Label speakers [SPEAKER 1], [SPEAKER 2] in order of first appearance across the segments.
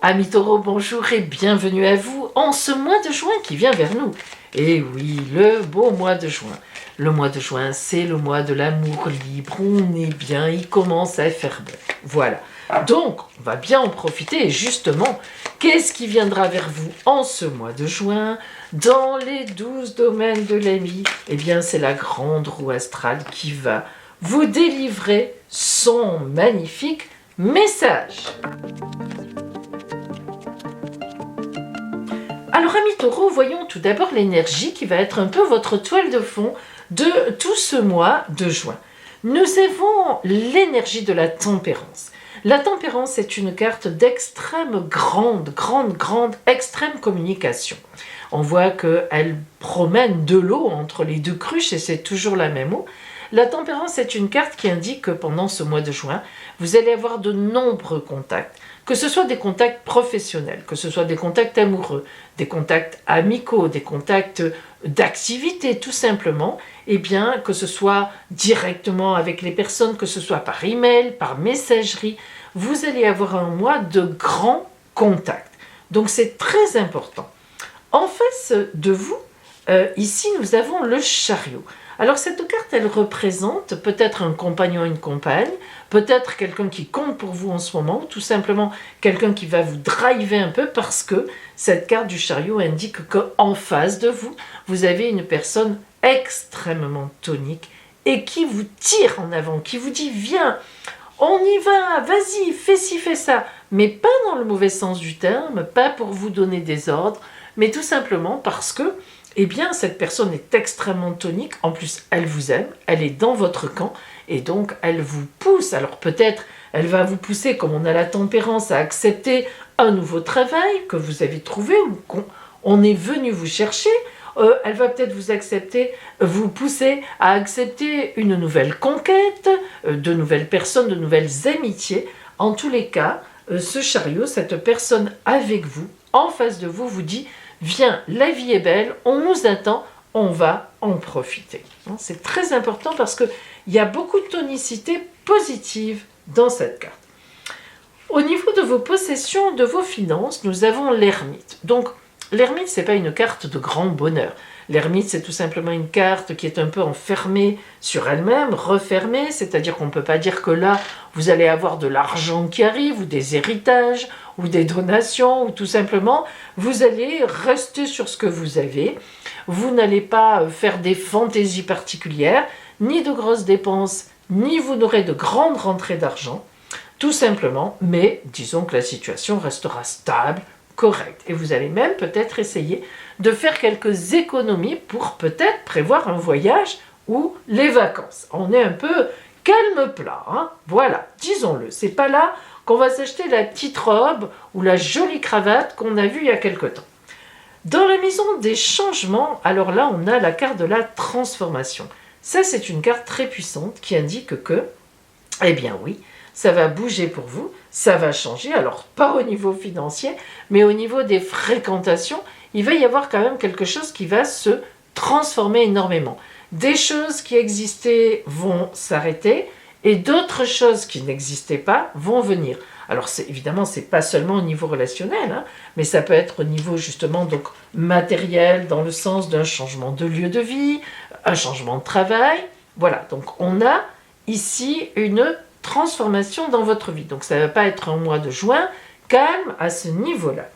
[SPEAKER 1] Amis taureaux, bonjour et bienvenue à vous en ce mois de juin qui vient vers nous. Et oui, le beau mois de juin. Le mois de juin, c'est le mois de l'amour libre, on est bien, il commence à faire bon. Voilà, donc on va bien en profiter et justement, qu'est-ce qui viendra vers vous en ce mois de juin dans les 12 domaines de la vie? Eh bien, c'est la grande roue astrale qui va vous délivrer son magnifique message. Alors, amis taureaux, voyons tout d'abord l'énergie qui va être un peu votre toile de fond de tout ce mois de juin. Nous avons l'énergie de la tempérance. La tempérance est une carte d'extrême grande extrême communication. On voit qu'elle promène de l'eau entre les deux cruches et c'est toujours la même eau. La tempérance est une carte qui indique que pendant ce mois de juin, vous allez avoir de nombreux contacts, que ce soit des contacts professionnels, que ce soit des contacts amoureux, des contacts amicaux, des contacts d'activité tout simplement, et bien que ce soit directement avec les personnes, que ce soit par email, par messagerie, vous allez avoir un mois de grands contacts. Donc c'est très important. En face de vous, ici nous avons le chariot. Alors cette carte, elle représente peut-être un compagnon, une compagne, peut-être quelqu'un qui compte pour vous en ce moment, tout simplement quelqu'un qui va vous driver un peu parce que cette carte du chariot indique qu'en face de vous, vous avez une personne extrêmement tonique et qui vous tire en avant, qui vous dit « Viens, on y va, vas-y, fais ci, fais ça », mais pas dans le mauvais sens du terme, pas pour vous donner des ordres, mais tout simplement parce que eh bien, cette personne est extrêmement tonique. En plus, elle vous aime, elle est dans votre camp et donc elle vous pousse. Alors peut-être, elle va vous pousser, comme on a la tempérance, à accepter un nouveau travail que vous avez trouvé ou qu'on est venu vous chercher. Elle va peut-être vous pousser à accepter une nouvelle conquête, de nouvelles personnes, de nouvelles amitiés. En tous les cas, ce chariot, cette personne avec vous, en face de vous, vous dit « Viens, la vie est belle, on nous attend, on va en profiter ». C'est très important parce qu'il y a beaucoup de tonicité positive dans cette carte. Au niveau de vos possessions, de vos finances, nous avons l'ermite. Donc, l'ermite, ce n'est pas une carte de grand bonheur. L'ermite, c'est tout simplement une carte qui est un peu enfermée sur elle-même, refermée, c'est-à-dire qu'on ne peut pas dire que là, vous allez avoir de l'argent qui arrive, ou des héritages, ou des donations, ou tout simplement, vous allez rester sur ce que vous avez. Vous n'allez pas faire des fantaisies particulières, ni de grosses dépenses, ni vous n'aurez de grandes rentrées d'argent, tout simplement, mais disons que la situation restera stable, correcte. Et vous allez même peut-être essayer de faire quelques économies pour peut-être prévoir un voyage ou les vacances. On est un peu calme plat, hein, voilà, disons-le. C'est pas là qu'on va s'acheter la petite robe ou la jolie cravate qu'on a vue il y a quelque temps. Dans la maison des changements, alors là, on a la carte de la transformation. Ça, c'est une carte très puissante qui indique que, eh bien oui, ça va bouger pour vous, ça va changer, alors pas au niveau financier, mais au niveau des fréquentations, il va y avoir quand même quelque chose qui va se transformer énormément. Des choses qui existaient vont s'arrêter et d'autres choses qui n'existaient pas vont venir. Alors évidemment, c'est pas seulement au niveau relationnel, hein, mais ça peut être au niveau justement donc matériel, dans le sens d'un changement de lieu de vie, un changement de travail. Voilà, donc on a ici une transformation dans votre vie. Donc ça ne va pas être un mois de juin calme à ce niveau-là.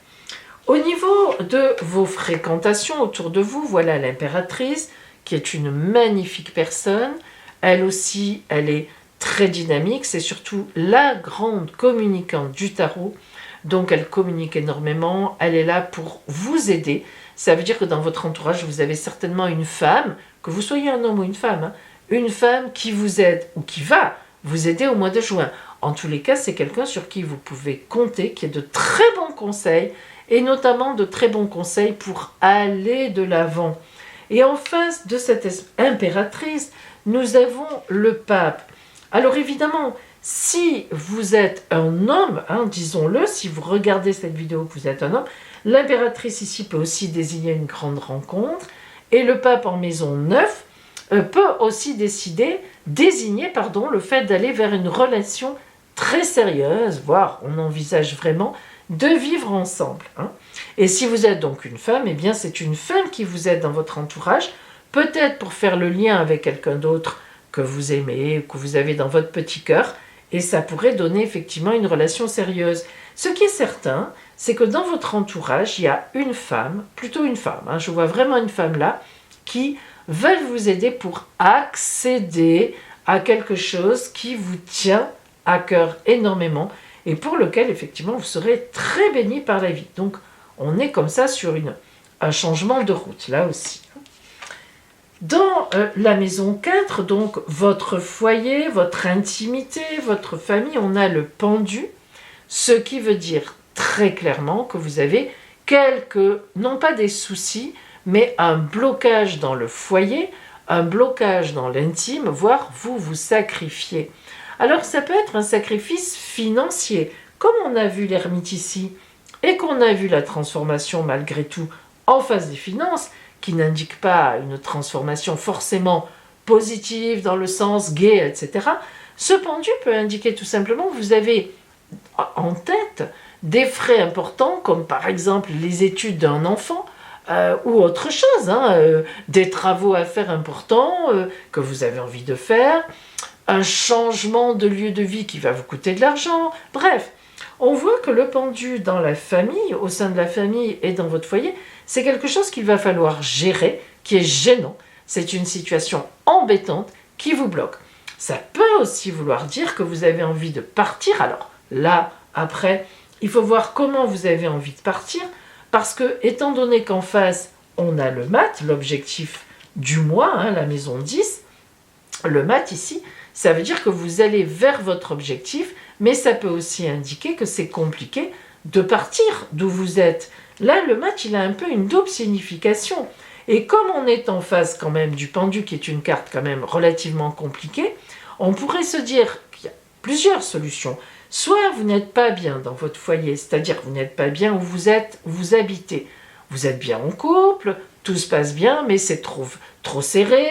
[SPEAKER 1] Au niveau de vos fréquentations autour de vous, voilà l'impératrice qui est une magnifique personne. Elle aussi, elle est très dynamique. C'est surtout la grande communicante du tarot. Donc elle communique énormément. Elle est là pour vous aider. Ça veut dire que dans votre entourage, vous avez certainement une femme, que vous soyez un homme ou une femme, hein, une femme qui vous aide ou qui va vous aider au mois de juin. En tous les cas, c'est quelqu'un sur qui vous pouvez compter, qui a de très bons conseils, et notamment de très bons conseils pour aller de l'avant. Et en face de cette impératrice, nous avons le pape. Alors évidemment, si vous êtes un homme, hein, disons-le, si vous regardez cette vidéo que vous êtes un homme, l'impératrice ici peut aussi désigner une grande rencontre, et le pape en maison 9 peut aussi décider désigner le fait d'aller vers une relation très sérieuse, voire on envisage vraiment de vivre ensemble. Et si vous êtes donc une femme, eh bien c'est une femme qui vous aide dans votre entourage, peut-être pour faire le lien avec quelqu'un d'autre que vous aimez, que vous avez dans votre petit cœur, et ça pourrait donner effectivement une relation sérieuse. Ce qui est certain, c'est que dans votre entourage, il y a une femme, plutôt une femme, je vois vraiment une femme là, qui veulent vous aider pour accéder à quelque chose qui vous tient à cœur énormément et pour lequel effectivement vous serez très béni par la vie. Donc on est comme ça sur un changement de route là aussi. Dans la maison 4, donc votre foyer, votre intimité, votre famille, on a le pendu, ce qui veut dire très clairement que vous avez quelques, non pas des soucis, mais un blocage dans le foyer, un blocage dans l'intime, voire vous sacrifiez. Alors ça peut être un sacrifice financier, comme on a vu l'ermite ici, et qu'on a vu la transformation malgré tout en face des finances, qui n'indique pas une transformation forcément positive dans le sens gai, etc. Ce pendu peut indiquer tout simplement que vous avez en tête des frais importants, comme par exemple les études d'un enfant, ou autre chose, des travaux à faire importants que vous avez envie de faire, un changement de lieu de vie qui va vous coûter de l'argent, bref. On voit que le pendu dans la famille, au sein de la famille et dans votre foyer, c'est quelque chose qu'il va falloir gérer, qui est gênant. C'est une situation embêtante qui vous bloque. Ça peut aussi vouloir dire que vous avez envie de partir. Alors là, après, il faut voir comment vous avez envie de partir, parce que, étant donné qu'en face, on a le mat, l'objectif du mois, la maison 10, le mat ici, ça veut dire que vous allez vers votre objectif, mais ça peut aussi indiquer que c'est compliqué de partir d'où vous êtes. Là, le mat, il a un peu une double signification. Et comme on est en face quand même du pendu, qui est une carte quand même relativement compliquée, on pourrait se dire qu'il y a plusieurs solutions. Soit vous n'êtes pas bien dans votre foyer, c'est-à-dire que vous n'êtes pas bien où vous êtes, où vous habitez. Vous êtes bien en couple, tout se passe bien, mais c'est trop serré,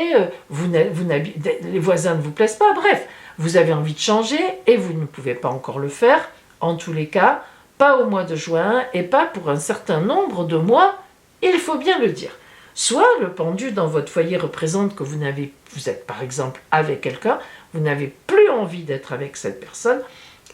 [SPEAKER 1] les voisins ne vous plaisent pas, bref, vous avez envie de changer et vous ne pouvez pas encore le faire, en tous les cas, pas au mois de juin et pas pour un certain nombre de mois, il faut bien le dire. Soit le pendu dans votre foyer représente que vous êtes par exemple avec quelqu'un, vous n'avez plus envie d'être avec cette personne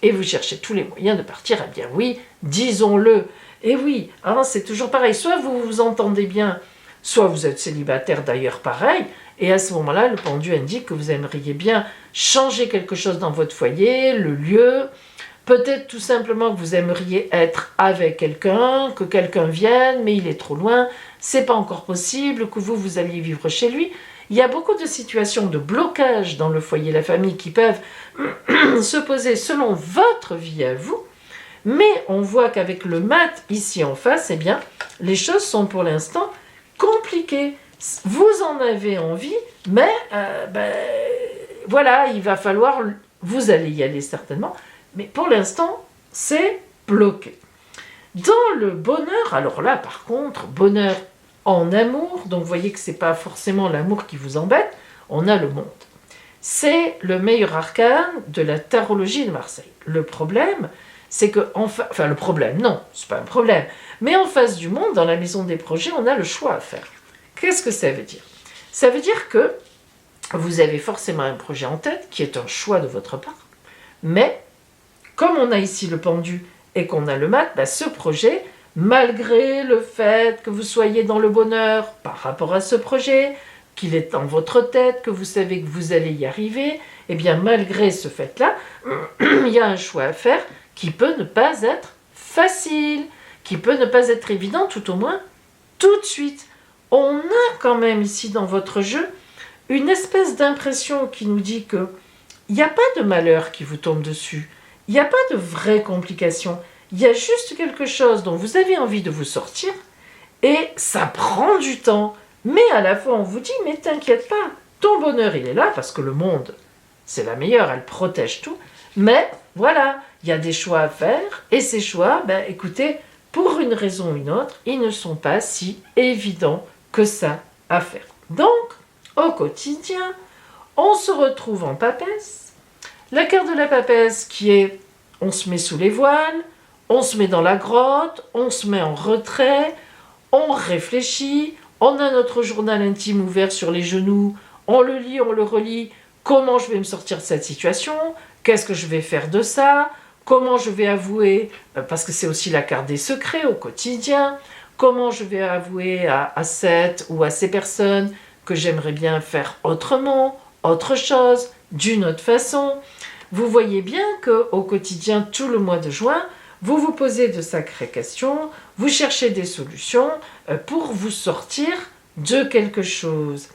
[SPEAKER 1] et vous cherchez tous les moyens de partir. Eh bien oui, disons-le. Et oui, c'est toujours pareil. Soit vous vous entendez bien, soit vous êtes célibataire d'ailleurs pareil. Et à ce moment-là, le pendu indique que vous aimeriez bien changer quelque chose dans votre foyer, le lieu. Peut-être tout simplement que vous aimeriez être avec quelqu'un, que quelqu'un vienne, mais il est trop loin, c'est pas encore possible, que vous alliez vivre chez lui. Il y a beaucoup de situations de blocage dans le foyer, la famille, qui peuvent se poser selon votre vie à vous, mais on voit qu'avec le mat ici en face, eh bien, les choses sont pour l'instant compliquées. Vous en avez envie, mais voilà, il va falloir, vous allez y aller certainement, mais pour l'instant, c'est bloqué. Dans le bonheur, alors là par contre, bonheur en amour, donc vous voyez que ce n'est pas forcément l'amour qui vous embête, on a le monde. C'est le meilleur arcane de la tarologie de Marseille. Le problème, c'est que, le problème, non, c'est pas un problème, mais en face du monde, dans la maison des projets, on a le choix à faire. Qu'est-ce que ça veut dire ? Ça veut dire que vous avez forcément un projet en tête, qui est un choix de votre part, mais comme on a ici le pendu et qu'on a le mat, ce projet, malgré le fait que vous soyez dans le bonheur par rapport à ce projet, qu'il est dans votre tête, que vous savez que vous allez y arriver, eh bien malgré ce fait-là, il y a un choix à faire qui peut ne pas être facile, qui peut ne pas être évident, tout au moins tout de suite. On a quand même ici dans votre jeu une espèce d'impression qui nous dit que il n'y a pas de malheur qui vous tombe dessus, il n'y a pas de vraies complications, il y a juste quelque chose dont vous avez envie de vous sortir et ça prend du temps. Mais à la fois on vous dit, mais t'inquiète pas, ton bonheur il est là parce que le monde, c'est la meilleure, elle protège tout. Mais voilà, il y a des choix à faire et ces choix, écoutez, pour une raison ou une autre, ils ne sont pas si évidents que ça à faire. Donc, au quotidien, On se retrouve en papesse. La carte de la papesse qui est on se met sous les voiles, on se met dans la grotte, on se met en retrait, on réfléchit, on a notre journal intime ouvert sur les genoux, on le lit, on le relit. Comment je vais me sortir de cette situation? Qu'est-ce que je vais faire de ça? Comment je vais avouer, parce que c'est aussi la carte des secrets au quotidien, comment je vais avouer à cette ou à ces personnes que j'aimerais bien faire autrement, autre chose, d'une autre façon. Vous voyez bien qu'au quotidien, tout le mois de juin, vous vous posez de sacrées questions, vous cherchez des solutions pour vous sortir de quelque chose.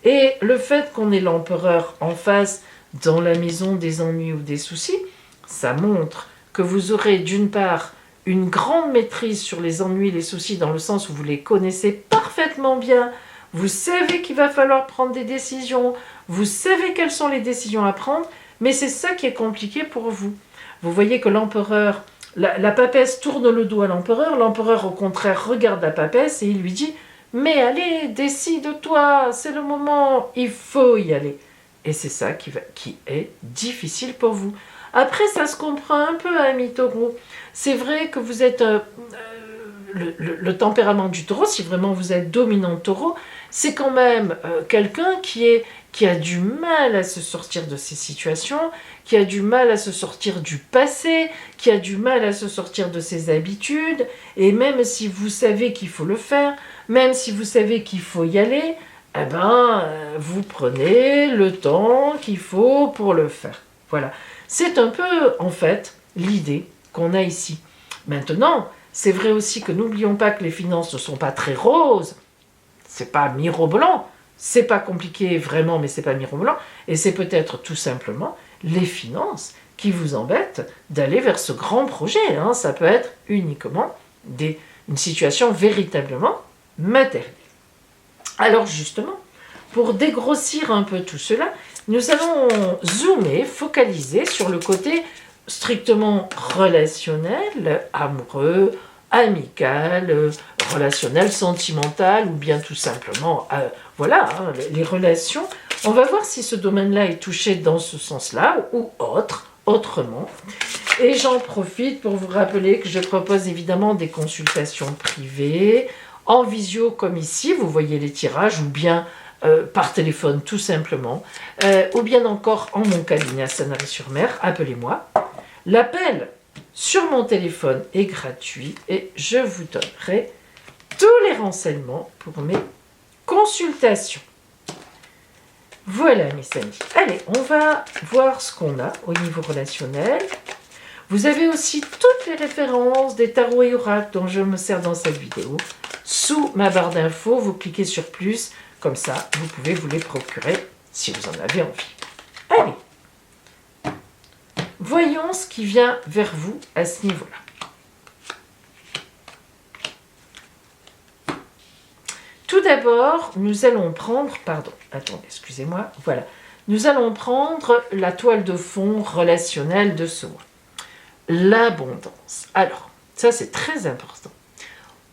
[SPEAKER 1] Et le fait qu'on ait l'empereur en face dans la maison des ennuis ou des soucis, ça montre que vous aurez d'une part une grande maîtrise sur les ennuis et les soucis dans le sens où vous les connaissez parfaitement bien, vous savez qu'il va falloir prendre des décisions, vous savez quelles sont les décisions à prendre, mais c'est ça qui est compliqué pour vous. Vous voyez que l'empereur, la papesse tourne le dos à l'empereur au contraire regarde la papesse et il lui dit « Mais allez, décide-toi, c'est le moment, il faut y aller ». Et c'est ça qui est difficile pour vous. Après, ça se comprend un peu, ami taureau. C'est vrai que vous êtes le tempérament du taureau, si vraiment vous êtes dominant taureau, c'est quand même quelqu'un qui a du mal à se sortir de ces situations, qui a du mal à se sortir du passé, qui a du mal à se sortir de ses habitudes, et même si vous savez qu'il faut le faire, même si vous savez qu'il faut y aller, eh ben, vous prenez le temps qu'il faut pour le faire. Voilà. C'est un peu, en fait, l'idée qu'on a ici. Maintenant, c'est vrai aussi que n'oublions pas que les finances ne sont pas très roses. C'est pas mirobolant. C'est pas compliqué vraiment, mais c'est pas mirobolant. Et c'est peut-être tout simplement les finances qui vous embêtent d'aller vers ce grand projet. Hein. Ça peut être uniquement une situation véritablement matérielle. Alors justement, pour dégrossir un peu tout cela, nous allons zoomer, focaliser sur le côté strictement relationnel, amoureux, amical, relationnel, sentimental, ou bien tout simplement, voilà, hein, les relations. On va voir si ce domaine-là est touché dans ce sens-là, ou autrement. Et j'en profite pour vous rappeler que je propose évidemment des consultations privées, en visio comme ici, vous voyez les tirages, ou bien par téléphone tout simplement, ou bien encore en mon cabinet à Sanary-sur-Mer, appelez-moi. L'appel sur mon téléphone est gratuit et je vous donnerai tous les renseignements pour mes consultations. Voilà mes amis. Allez, on va voir ce qu'on a au niveau relationnel. Vous avez aussi toutes les références des tarots et oracles dont je me sers dans cette vidéo. Sous ma barre d'infos, vous cliquez sur plus, comme ça vous pouvez vous les procurer si vous en avez envie. Allez, voyons ce qui vient vers vous à ce niveau-là. Tout d'abord, nous allons prendre, voilà. Nous allons prendre la toile de fond relationnelle de ce mois. L'abondance. Alors, ça c'est très important.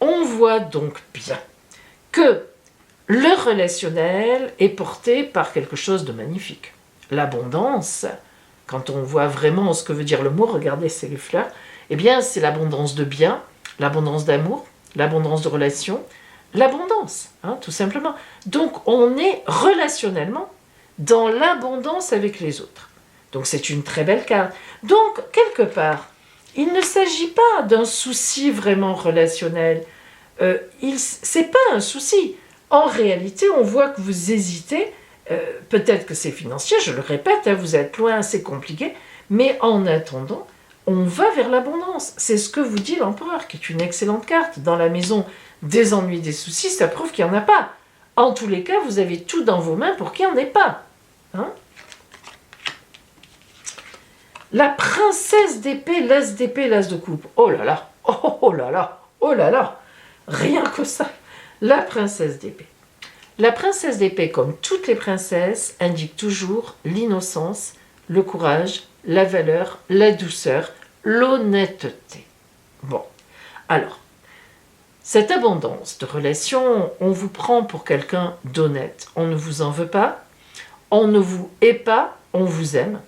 [SPEAKER 1] On voit donc bien que le relationnel est porté par quelque chose de magnifique. L'abondance, quand on voit vraiment ce que veut dire le mot, regardez, c'est les fleurs, eh bien c'est l'abondance de biens, l'abondance d'amour, l'abondance de relations, l'abondance, hein, tout simplement. Donc on est relationnellement dans l'abondance avec les autres. Donc c'est une très belle carte. Donc, quelque part, il ne s'agit pas d'un souci vraiment relationnel. C'est pas un souci. En réalité, on voit que vous hésitez. Peut-être que c'est financier, je le répète, hein, vous êtes loin, c'est compliqué. Mais en attendant, on va vers l'abondance. C'est ce que vous dit l'empereur, qui est une excellente carte. Dans la maison des ennuis, des soucis, ça prouve qu'il n'y en a pas. En tous les cas, vous avez tout dans vos mains pour qu'il n'y en ait pas. Hein? La princesse d'épée, l'as d'épée, l'as de coupe. Oh là là, oh là là, oh là là. Rien que ça. La princesse d'épée. La princesse d'épée, comme toutes les princesses, indique toujours l'innocence, le courage, la valeur, la douceur, l'honnêteté. Bon, alors, cette abondance de relations, on vous prend pour quelqu'un d'honnête. On ne vous en veut pas. On ne vous hait pas, on vous aime.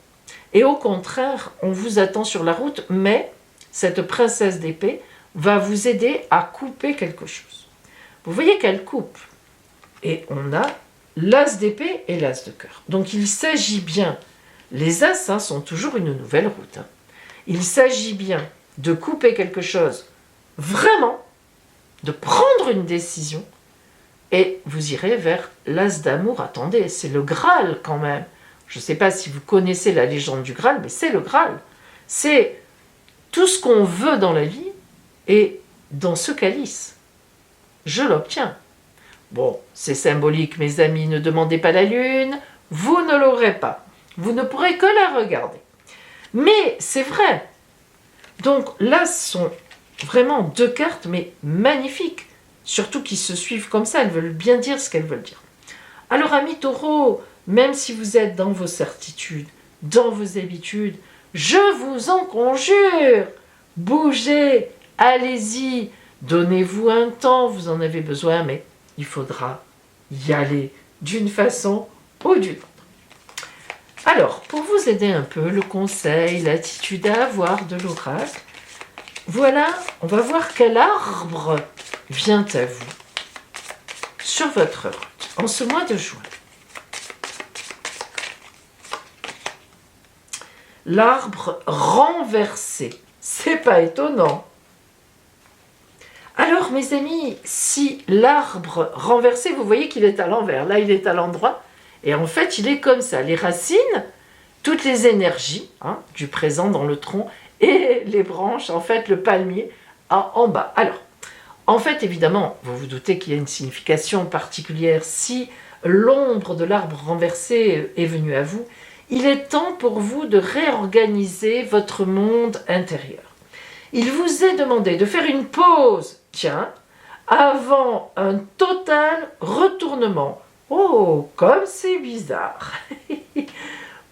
[SPEAKER 1] Et au contraire, on vous attend sur la route, mais cette princesse d'épée va vous aider à couper quelque chose. Vous voyez qu'elle coupe. Et on a l'as d'épée et l'as de cœur. Donc il s'agit bien, les as sont toujours une nouvelle route. Il s'agit bien de couper quelque chose, vraiment, de prendre une décision, et vous irez vers l'as d'amour. Attendez, c'est le Graal quand même. Je ne sais pas si vous connaissez la légende du Graal, mais c'est le Graal. C'est tout ce qu'on veut dans la vie, et dans ce calice, je l'obtiens. Bon, c'est symbolique, mes amis, ne demandez pas la lune, vous ne l'aurez pas. Vous ne pourrez que la regarder. Mais c'est vrai. Donc là, ce sont vraiment deux cartes, mais magnifiques. Surtout qui se suivent comme ça, elles veulent bien dire ce qu'elles veulent dire. Alors, amis taureaux, même si vous êtes dans vos certitudes, dans vos habitudes, je vous en conjure, bougez, allez-y, donnez-vous un temps, vous en avez besoin, mais il faudra y aller d'une façon ou d'une autre. Alors, pour vous aider un peu, le conseil, l'attitude à avoir de l'oracle, voilà, on va voir quel arbre vient à vous sur votre route en ce mois de juin. L'arbre renversé, c'est pas étonnant. Alors mes amis, si l'arbre renversé, vous voyez qu'il est à l'envers, là il est à l'endroit, et en fait il est comme ça, les racines, toutes les énergies du présent dans le tronc, et les branches, en fait le palmier en bas. Alors, en fait évidemment, vous vous doutez qu'il y a une signification particulière. Si l'ombre de l'arbre renversé est venue à vous, il est temps pour vous de réorganiser votre monde intérieur. Il vous est demandé de faire une pause, tiens, avant un total retournement. Oh, comme c'est bizarre.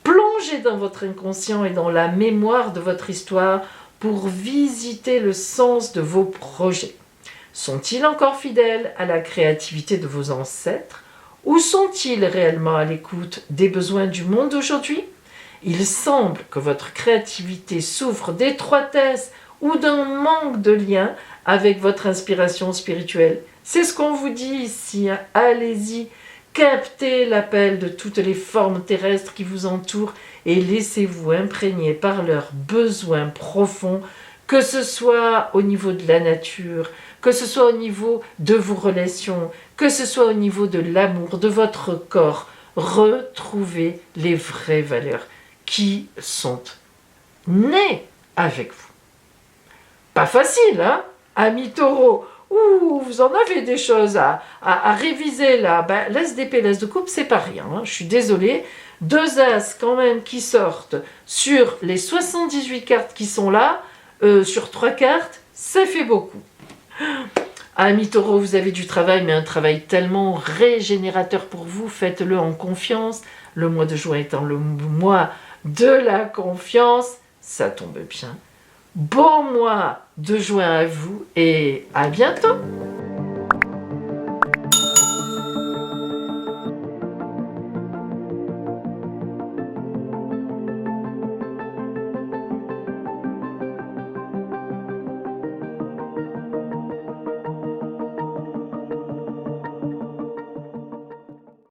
[SPEAKER 1] Plongez dans votre inconscient et dans la mémoire de votre histoire pour visiter le sens de vos projets. Sont-ils encore fidèles à la créativité de vos ancêtres ou sont-ils réellement à l'écoute des besoins du monde d'aujourd'hui? Il semble que votre créativité souffre d'étroitesse ou d'un manque de lien avec votre inspiration spirituelle. C'est ce qu'on vous dit ici, allez-y, captez l'appel de toutes les formes terrestres qui vous entourent et laissez-vous imprégner par leurs besoins profonds, que ce soit au niveau de la nature, que ce soit au niveau de vos relations, que ce soit au niveau de l'amour, de votre corps. Retrouvez les vraies valeurs qui sont nées avec vous. Pas facile, hein, amis taureaux. Ouh, vous en avez des choses à réviser là. Ben, l'as d'épée, l'as de coupe, c'est pas rien. Je suis désolée. 2 as quand même qui sortent sur les 78 cartes qui sont là, sur 3 cartes, ça fait beaucoup. Amis taureaux, vous avez du travail, mais un travail tellement régénérateur pour vous. Faites-le en confiance. Le mois de juin étant le mois de la confiance, ça tombe bien. Bon mois de juin à vous et à bientôt!